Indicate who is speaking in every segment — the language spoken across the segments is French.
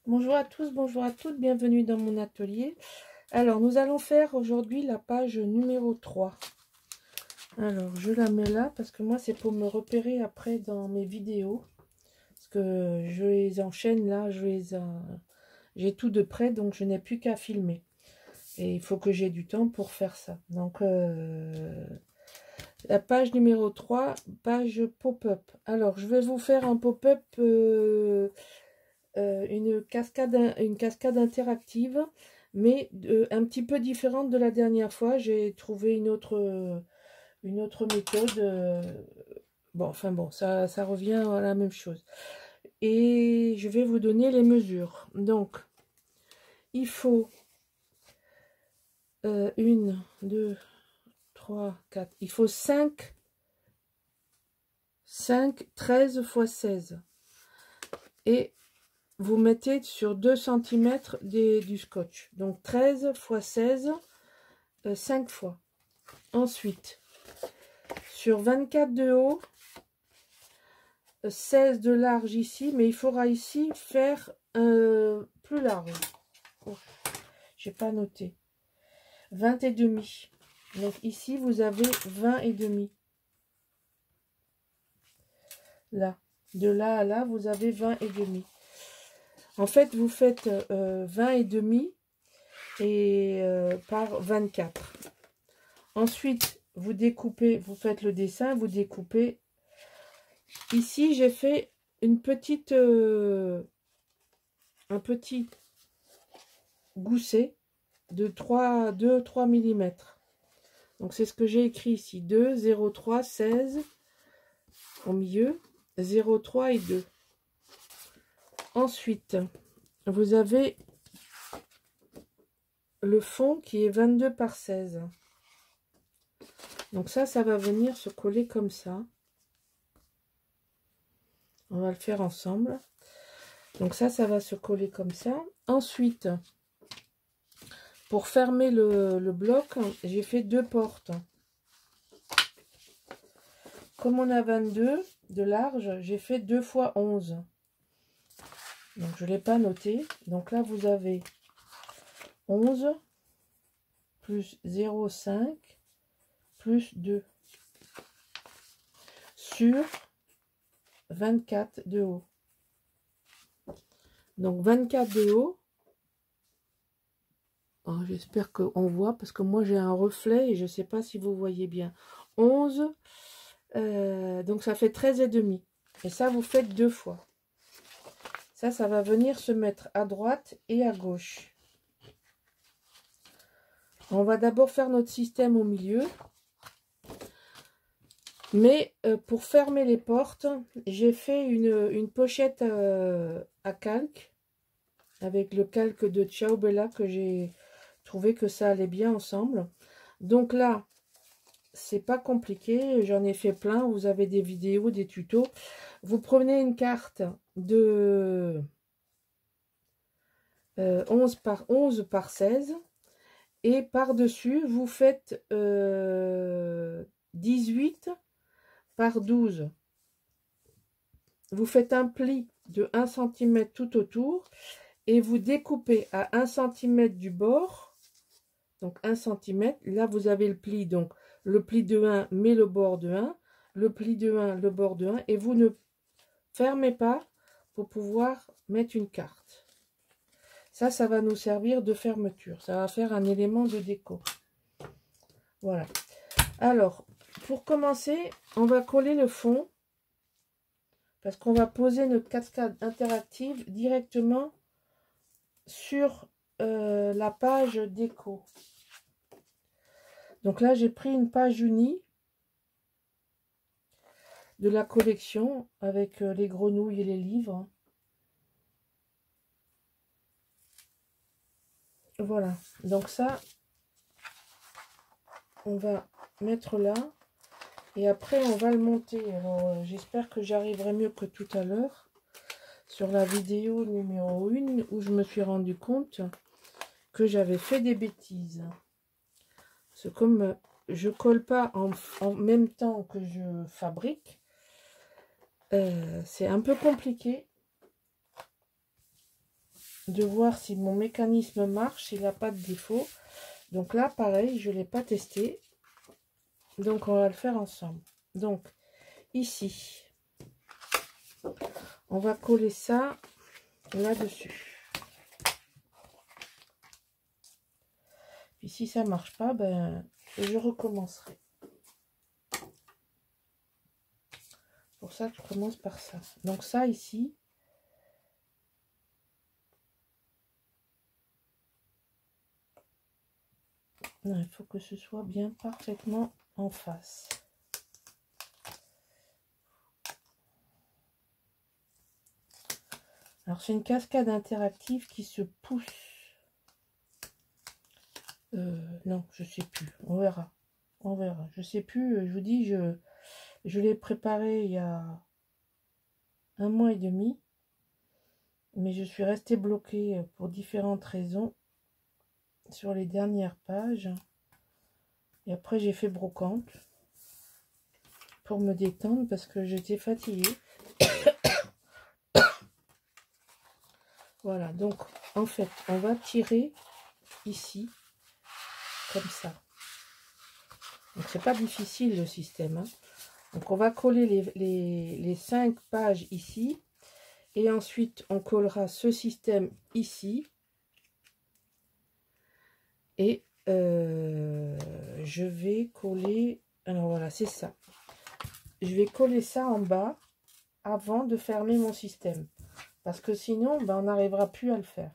Speaker 1: Bonjour à tous, bonjour à toutes, bienvenue dans mon atelier. Alors, nous allons faire aujourd'hui la page numéro 3. Alors, je la mets là parce que moi, c'est pour me repérer après dans mes vidéos. Parce que je les enchaîne là, j'ai tout de près, donc je n'ai plus qu'à filmer. Et il faut que j'ai du temps pour faire ça. Donc, la page numéro 3, page pop-up. Alors, je vais vous faire un pop-up... une cascade interactive, mais un petit peu différente de la dernière fois. J'ai trouvé une autre méthode. Bon, enfin bon, ça revient à la même chose. Et je vais vous donner les mesures. Donc, il faut 1, 2, 3, 4. Il faut 5, 13 x 16. Et vous mettez sur 2 cm du scotch. Donc 13 x 16, 5 fois. Ensuite, sur 24 de haut, 16 de large ici, mais il faudra ici faire plus large. Oh, j'ai pas noté. 20 et demi. Donc ici, vous avez 20 et demi. Là. De là à là, vous avez 20 et demi. En fait, vous faites 20 et demi et par 24. Ensuite, vous découpez, vous faites le dessin, vous découpez. Ici, j'ai fait une petite, un petit gousset de 2-3 mm. Donc, c'est ce que j'ai écrit ici. 2, 0,3, 16 au milieu, 0,3 et 2. Ensuite, vous avez le fond qui est 22 par 16. Donc ça va venir se coller comme ça. On va le faire ensemble. Donc ça va se coller comme ça. Ensuite, pour fermer le bloc, j'ai fait 2 portes. Comme on a 22 de large, j'ai fait 2 fois 11. Donc je ne l'ai pas noté. Donc là, vous avez 11 plus 0,5 plus 2 sur 24 de haut. Donc 24 de haut. Oh, j'espère qu'on voit parce que moi j'ai un reflet et je ne sais pas si vous voyez bien. 11, donc ça fait 13 et demi. Et ça, vous faites 2 fois. Ça va venir se mettre à droite et à gauche. On va d'abord faire notre système au milieu. Mais pour fermer les portes, j'ai fait une pochette à calque. Avec le calque de Ciao Bella que j'ai trouvé que ça allait bien ensemble. Donc là, c'est pas compliqué. J'en ai fait plein. Vous avez des vidéos, des tutos. Vous prenez une carte de 11 par 16. Et par-dessus, vous faites 18 par 12. Vous faites un pli de 1 cm tout autour. Et vous découpez à 1 cm du bord. Donc 1 cm. Là, vous avez le pli. Donc le pli de 1, mais le bord de 1. Le pli de 1, le bord de 1. Et vous ne fermez pas pour pouvoir mettre une carte. Ça va nous servir de fermeture. Ça va faire un élément de déco. Voilà. Alors, pour commencer, on va coller le fond. Parce qu'on va poser notre cascade interactive directement sur la page déco. Donc là, j'ai pris une page unie de la collection avec les grenouilles et les livres. Voilà. Donc ça, on va mettre là. Et après, on va le monter. Alors, j'espère que j'arriverai mieux que tout à l'heure sur la vidéo numéro 1 où je me suis rendu compte que j'avais fait des bêtises. C'est comme je colle pas en même temps que je fabrique. C'est un peu compliqué. de voir si mon mécanisme marche, s'il n'a pas de défaut. Donc là, pareil, je ne l'ai pas testé. Donc, on va le faire ensemble. Donc, ici, on va coller ça là-dessus. Puis si ça ne marche pas, ben, je recommencerai. Pour ça que je commence par ça. Donc ça, ici, non, il faut que ce soit bien parfaitement en face. Alors, c'est une cascade interactive qui se pousse. Non, je sais plus. On verra. On verra. Je sais plus. Je vous dis, je l'ai préparé il y a 1 mois et demi. Mais je suis restée bloquée pour différentes raisons sur les dernières pages. Et après, j'ai fait brocante pour me détendre parce que j'étais fatiguée. Voilà, donc en fait, on va tirer ici, comme ça. Donc, c'est pas difficile le système. Hein. Donc, on va coller les 5 pages ici. Et ensuite, on collera ce système ici. Et je vais coller... Alors, voilà, c'est ça. Je vais coller ça en bas avant de fermer mon système. Parce que sinon, ben, on n'arrivera plus à le faire.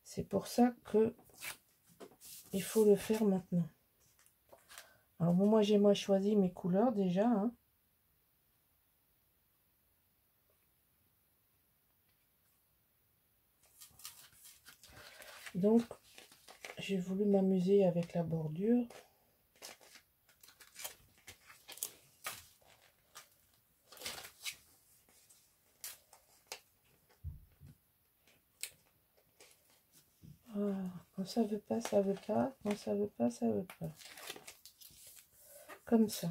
Speaker 1: C'est pour ça que il faut le faire maintenant. Alors bon, moi j'ai choisi mes couleurs déjà. Hein. Donc j'ai voulu m'amuser avec la bordure. Ah, quand ça veut pas, ça veut pas. Quand ça veut pas, ça veut pas. Comme ça.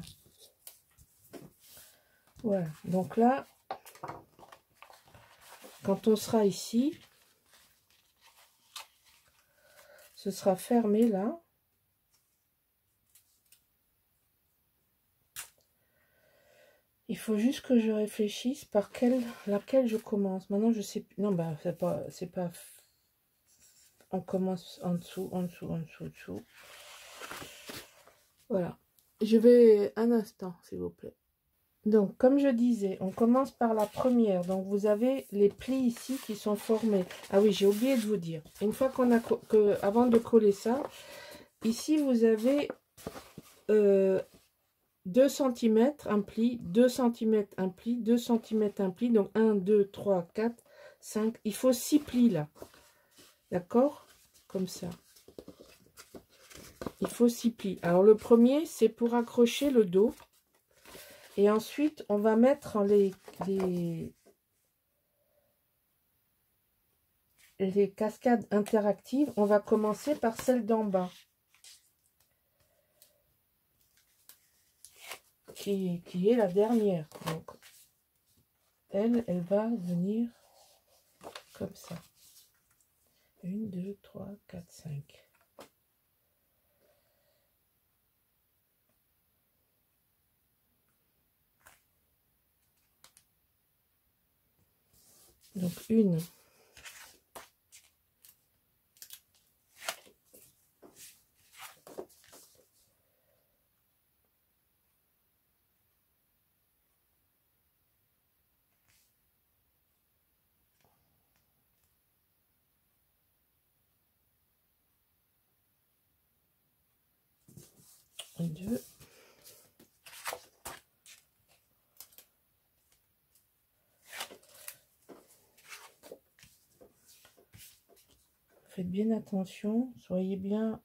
Speaker 1: Voilà. Donc là, quand on sera ici, ce sera fermé là. Il faut juste que je réfléchisse par laquelle je commence. Maintenant, je sais plus. Non, bah, c'est pas. On commence en dessous, en dessous, en dessous, en dessous. Voilà. Je vais un instant, s'il vous plaît. Donc, comme je disais, on commence par la première. Donc, vous avez les plis ici qui sont formés. Ah oui, j'ai oublié de vous dire. Une fois avant de coller ça, ici, vous avez 2 cm un pli, 2 cm un pli, 2 cm un pli. Donc, 1, 2, 3, 4, 5. Il faut 6 plis là. D'accord? Comme ça. Il faut 6 plis. Alors, le premier, c'est pour accrocher le dos. Et ensuite, on va mettre les cascades interactives. On va commencer par celle d'en bas. Qui est la dernière. Donc, elle va venir comme ça. 1, 2, 3, 4, 5. Donc, 1. 2. Faites bien attention, soyez bien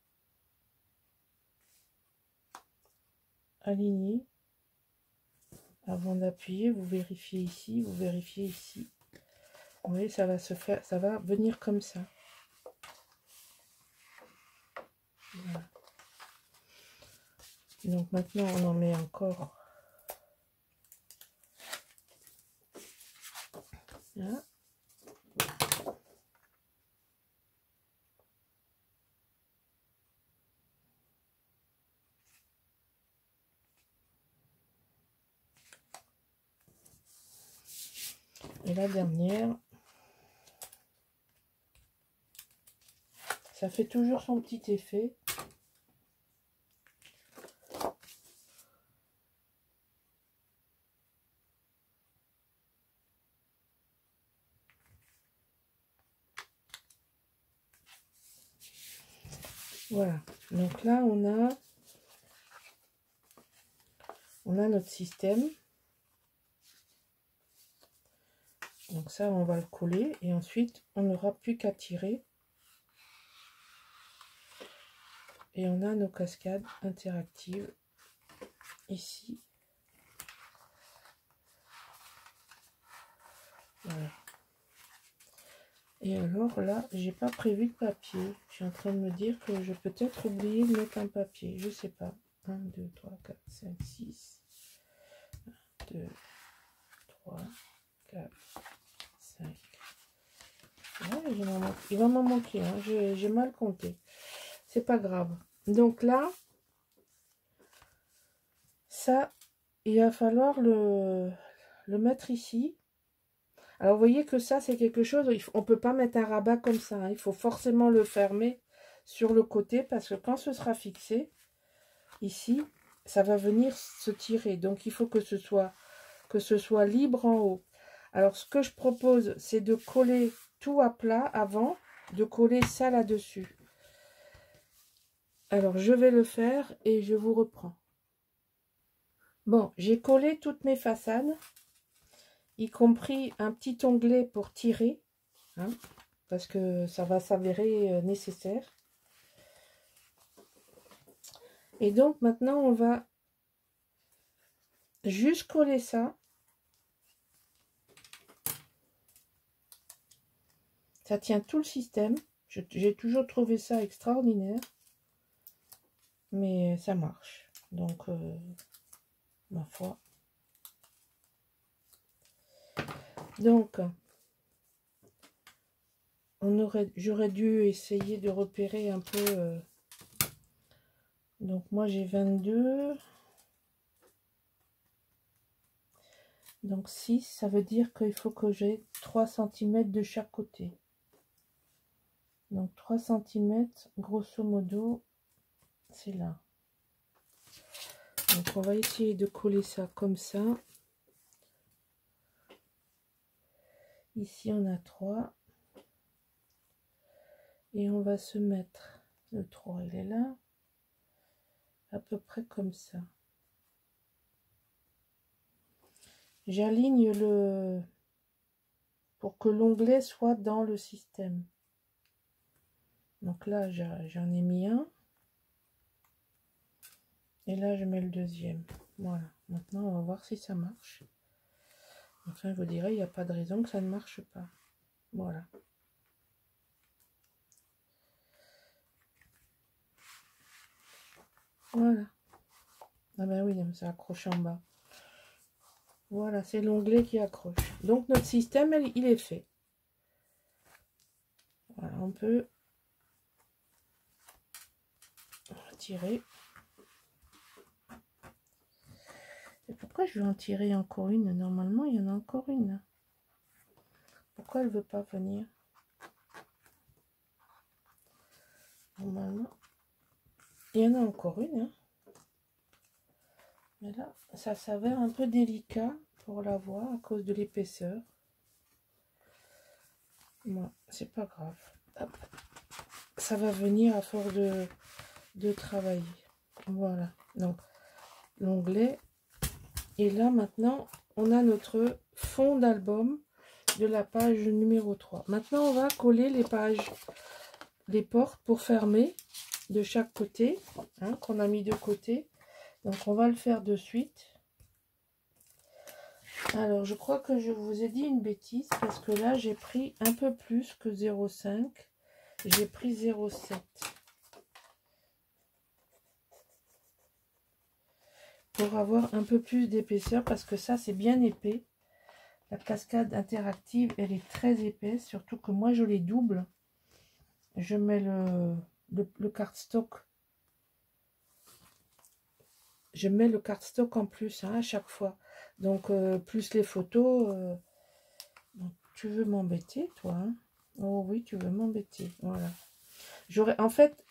Speaker 1: alignés avant d'appuyer. Vous vérifiez ici, vous vérifiez ici. Vous voyez, ça va se faire, ça va venir comme ça. Voilà. Donc maintenant, on en met encore. Là. Et la dernière, ça fait toujours son petit effet. Voilà, donc là on a notre système. Donc ça on va le coller et ensuite on n'aura plus qu'à tirer. Et on a nos cascades interactives ici. Voilà. Et alors là, j'ai pas prévu de papier. Je suis en train de me dire que je peux peut-être oublier de mettre un papier. Je sais pas. 1, 2, 3, 4, 5, 6. 1, 2, 3, 4, 5. Ouais, il va m'en manquer. Hein. J'ai mal compté. C'est pas grave. Donc là, ça, il va falloir le mettre ici. Alors, vous voyez que ça, c'est quelque chose, on ne peut pas mettre un rabat comme ça. Hein, il faut forcément le fermer sur le côté parce que quand ce sera fixé, ici, ça va venir se tirer. Donc, il faut que ce soit libre en haut. Alors, ce que je propose, c'est de coller tout à plat avant, de coller ça là-dessus. Alors, je vais le faire et je vous reprends. Bon, j'ai collé toutes mes façades, y compris un petit onglet pour tirer, hein, parce que ça va s'avérer nécessaire. Et donc, maintenant, on va juste coller ça. Ça tient tout le système. J'ai toujours trouvé ça extraordinaire. Mais ça marche. Donc, ma foi. Donc, j'aurais dû essayer de repérer un peu. Donc, moi, j'ai 22. Donc, 6, ça veut dire qu'il faut que j'ai 3 cm de chaque côté. Donc, 3 cm, grosso modo, c'est là. Donc, on va essayer de coller ça comme ça. Ici, on a 3. Et on va se mettre, le 3, il est là, à peu près comme ça. J'aligne pour que l'onglet soit dans le système. Donc là, j'en ai mis un. Et là, je mets le deuxième. Voilà. Maintenant, on va voir si ça marche. Enfin, je vous dirais, il n'y a pas de raison que ça ne marche pas. Voilà. Voilà. Ah ben oui, ça accroche en bas. Voilà, c'est l'onglet qui accroche. Donc, notre système, il est fait. Voilà, on peut tirer. Et pourquoi je vais en tirer encore une? Normalement, il y en a encore une. Pourquoi elle ne veut pas venir? Normalement, il y en a encore une. Hein. Mais là, ça s'avère un peu délicat pour la voir à cause de l'épaisseur. Bon, c'est pas grave. Hop. Ça va venir à force de travailler. Voilà. Donc, l'onglet. Et là, maintenant, on a notre fond d'album de la page numéro 3. Maintenant, on va coller les pages, les portes pour fermer de chaque côté, hein, qu'on a mis de côté. Donc, on va le faire de suite. Alors, je crois que je vous ai dit une bêtise parce que là, j'ai pris un peu plus que 0,5. J'ai pris 0,7. Pour avoir un peu plus d'épaisseur parce que ça, c'est bien épais. La cascade interactive, elle est très épaisse, surtout que moi, je les double. Je mets le cardstock. Je mets le cardstock en plus, hein, à chaque fois. Donc, plus les photos. Donc, tu veux m'embêter, toi, hein? Oh oui, tu veux m'embêter. Voilà. J'aurais, en fait,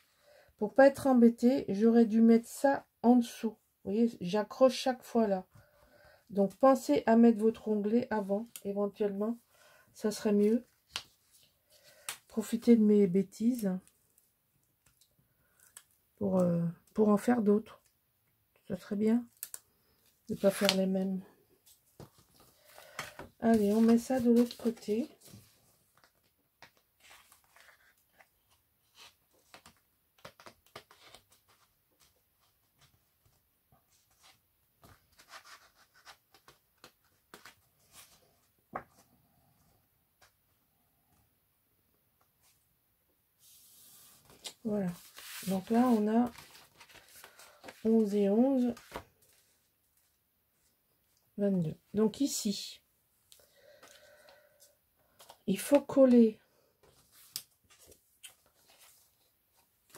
Speaker 1: pour pas être embêté, j'aurais dû mettre ça en dessous. Vous voyez, j'accroche chaque fois là. Donc, pensez à mettre votre onglet avant, éventuellement. Ça serait mieux. Profitez de mes bêtises pour en faire d'autres. Ça serait bien de ne pas faire les mêmes. Allez, on met ça de l'autre côté. Voilà. Donc là, on a 11 et 11, 22. Donc ici, il faut coller.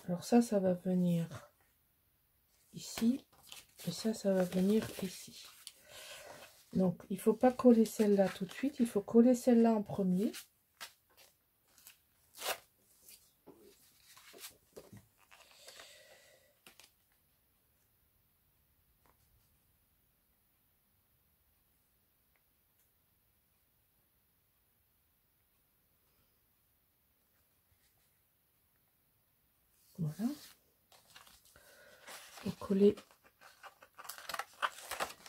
Speaker 1: Alors ça va venir ici. Et ça va venir ici. Donc, il ne faut pas coller celle-là tout de suite. Il faut coller celle-là en premier. Voilà. Pour coller.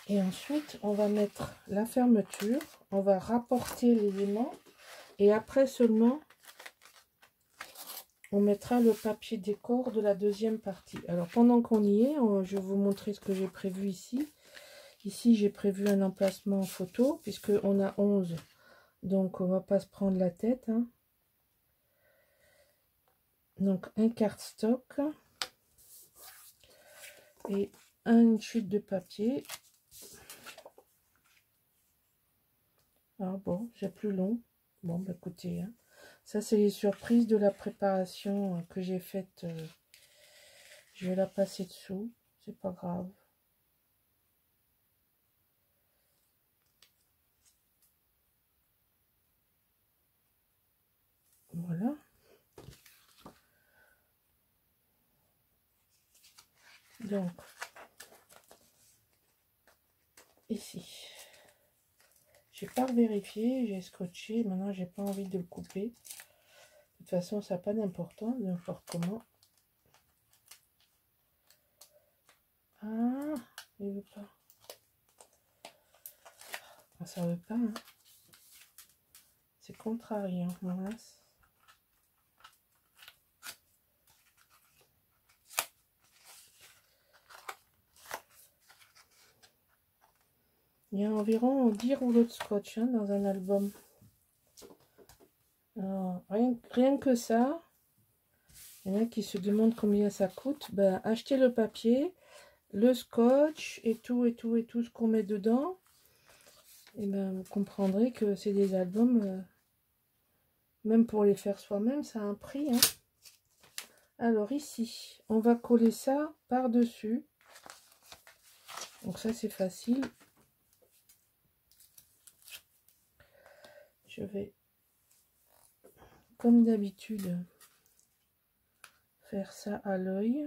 Speaker 1: Et ensuite, on va mettre la fermeture. On va rapporter l'élément. Et après seulement, on mettra le papier décor de la deuxième partie. Alors, pendant qu'on y est, je vais vous montrer ce que j'ai prévu ici. Ici, j'ai prévu un emplacement photo, puisqu'on a 11. Donc, on va pas se prendre la tête. Hein. Donc, un cardstock. Et une chute de papier. Ah bon, j'ai plus long. Bon, bah écoutez, hein. Ça c'est les surprises de la préparation que j'ai faite. Je vais la passer dessous, c'est pas grave. Voilà. Donc, ici. J'ai pas vérifié, j'ai scotché. Maintenant, j'ai pas envie de le couper. De toute façon, ça n'a pas d'importance, n'importe comment. Ah, il veut pas. Ah, ça veut pas. Hein. C'est contrariant. Voilà. Il y a environ 10 rouleaux de scotch hein, dans un album. Alors, rien que ça, il y en a qui se demandent combien ça coûte. Ben, achetez le papier, le scotch et tout ce qu'on met dedans. Et ben, vous comprendrez que c'est des albums, même pour les faire soi-même, ça a un prix. Hein. Alors ici, on va coller ça par-dessus. Donc ça, c'est facile. Je vais, comme d'habitude, faire ça à l'œil.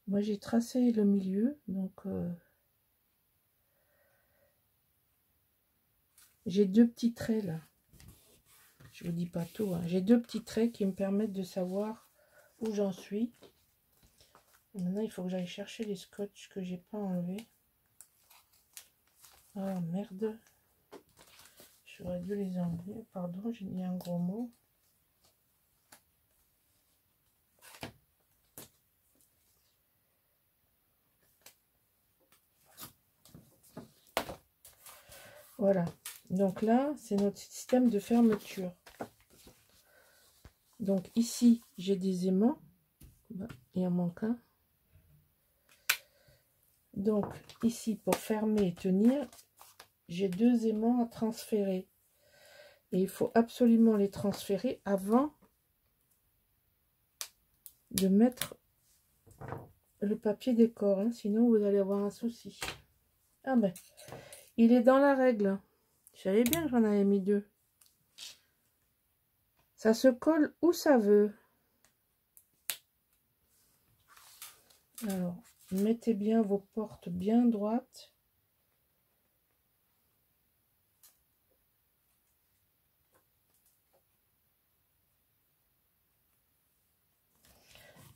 Speaker 1: Moi, j'ai tracé le milieu, donc j'ai deux petits traits là. Je vous dis pas tout. Hein. J'ai deux petits traits qui me permettent de savoir où j'en suis. Et maintenant, il faut que j'aille chercher les scotch que j'ai pas enlevés. Ah merde. J'aurais dû les enlever. Pardon, j'ai dit un gros mot. Voilà. Donc là, c'est notre système de fermeture. Donc ici, j'ai des aimants. Il en manque un. Donc ici, pour fermer et tenir, j'ai deux aimants à transférer. Et il faut absolument les transférer avant de mettre le papier décor, hein, sinon vous allez avoir un souci. Ah ben, il est dans la règle. Je savais bien que j'en avais mis 2. Ça se colle où ça veut. Alors, mettez bien vos portes bien droites.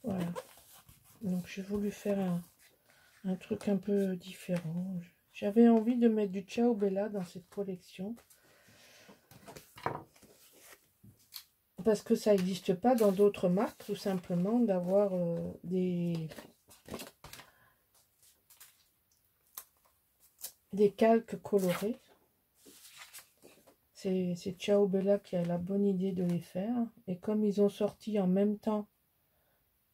Speaker 1: Voilà. Donc, j'ai voulu faire un truc un peu différent. J'avais envie de mettre du Ciao Bella dans cette collection. Parce que ça n'existe pas dans d'autres marques, tout simplement, d'avoir des calques colorés. C'est Ciao Bella qui a la bonne idée de les faire. Et comme ils ont sorti en même temps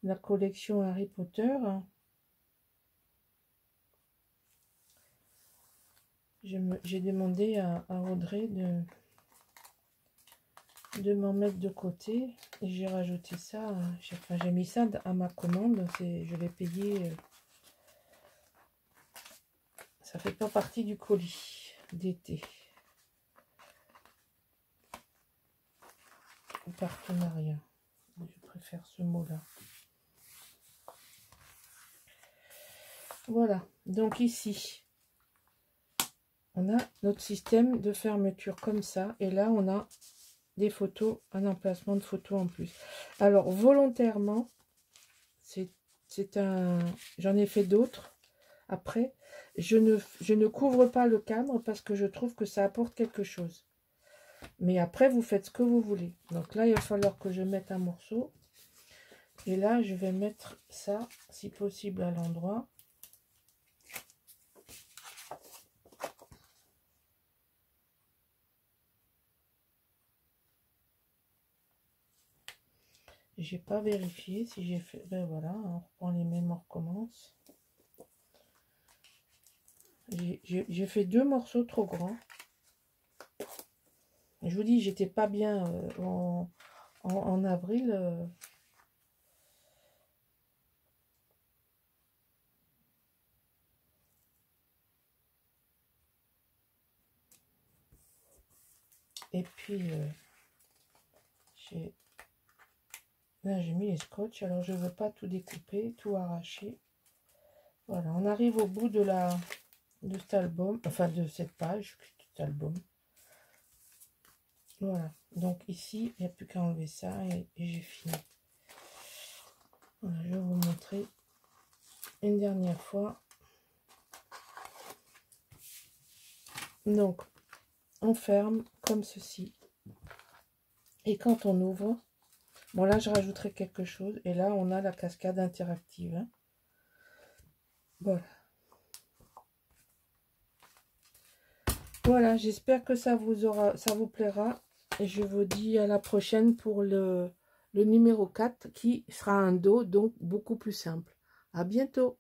Speaker 1: la collection Harry Potter, j'ai demandé à Audrey de m'en mettre de côté. Et j'ai rajouté ça, j'ai mis ça à ma commande. Je l'ai payé. Ça fait pas partie du colis d'été. Partenariat. Je préfère ce mot-là. Voilà. Donc ici, on a notre système de fermeture comme ça. Et là, on a des photos, un emplacement de photos en plus. Alors, volontairement, j'en ai fait d'autres. Après, je ne couvre pas le cadre parce que je trouve que ça apporte quelque chose. Mais après, vous faites ce que vous voulez. Donc là, il va falloir que je mette un morceau. Et là, je vais mettre ça, si possible, à l'endroit. J'ai pas vérifié si j'ai fait... Ben voilà, on reprend les mêmes, on recommence. J'ai fait 2 morceaux trop grands. Je vous dis, j'étais pas bien en avril. Et puis, là, j'ai mis les scotch. Alors, je veux pas tout découper, tout arracher. Voilà, on arrive au bout de cet album, enfin de cette page, cet album. Voilà, donc ici, il n'y a plus qu'à enlever ça et j'ai fini. Voilà, je vais vous montrer une dernière fois. Donc, on ferme comme ceci. Et quand on ouvre, bon là, je rajouterai quelque chose. Et là, on a la cascade interactive. Hein. Voilà. Voilà, j'espère que ça vous plaira. Et je vous dis à la prochaine pour le numéro 4 qui sera un dos, donc beaucoup plus simple. À bientôt.